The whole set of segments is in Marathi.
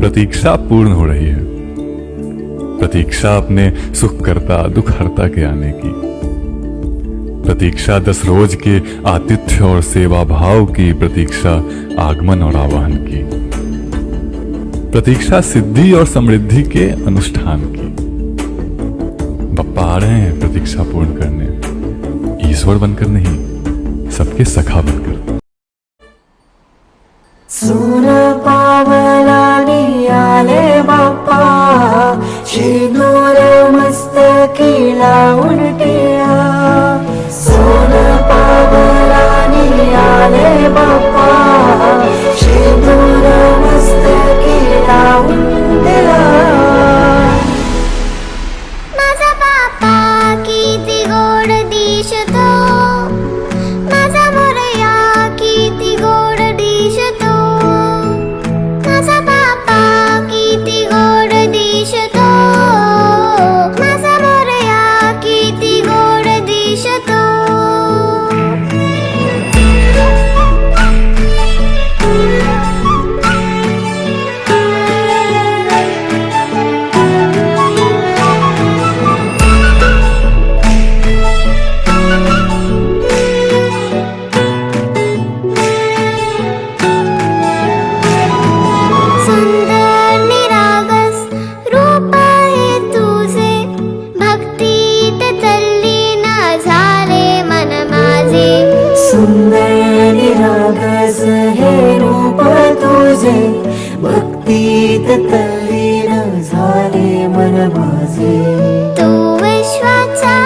प्रतीक्षा पूर्ण हो रही है। प्रतीक्षा अपने सुख करता दुख हरता के आने की। प्रतीक्षा 10 रोज के आतिथ्य और सेवा भाव की। प्रतीक्षा आगमन और आवाहन की। प्रतीक्षा सिद्धि और समृद्धि के अनुष्ठान की। बप्पा आ रहे हैं प्रतीक्षा पूर्ण करने, ईश्वर बनकर नहीं, सबके सखा बनकर। सून पावलानी आले बाप्पा, शिनूर मस्तकी लावून टिया। सून पावलानी आले बाप्पा, शिनूर मस्तकी लावून टिया। माझा बाप्पा किती गोड दिसतो, माझा मोरया किती गोड दिसतो, माझा बाप्पा किती गोड दिसतो, माझा मोरया किती गोड दिसतो। सुंदर निरागस रूप आहे तुझे, भक्तीत तल्लीन झाले मन माझे। सुंदर निरागस हे रूप तुझे, भक्तीत तल्लीन झाले मन माझे। तू विश्वाचा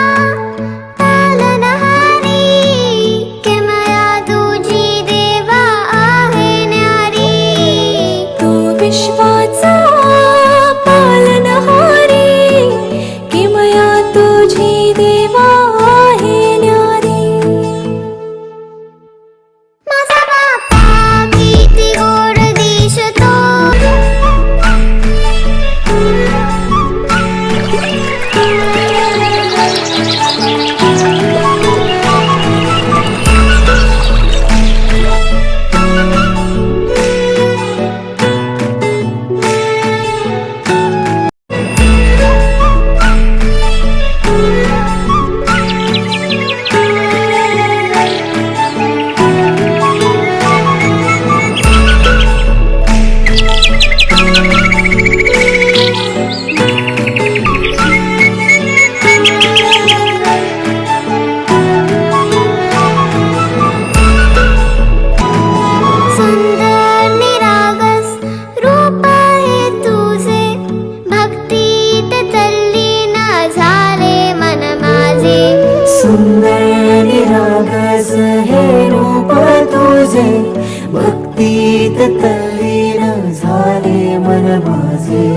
पालनहारी, किमया तुझी देवा आहे न्यारी। तू विश्वाचा पालनहारी, किमया तुझी देवा आहे न्यारी। माझा बाप्पा किती गोड दिसतो, सुंदर निरागस रूप आहे तुझे, भक्तीत तल्लीन झाले मन माझे। सुंदर निरागस हे रूप तुझे, भक्तीत तल्लीन झाले मन माझे।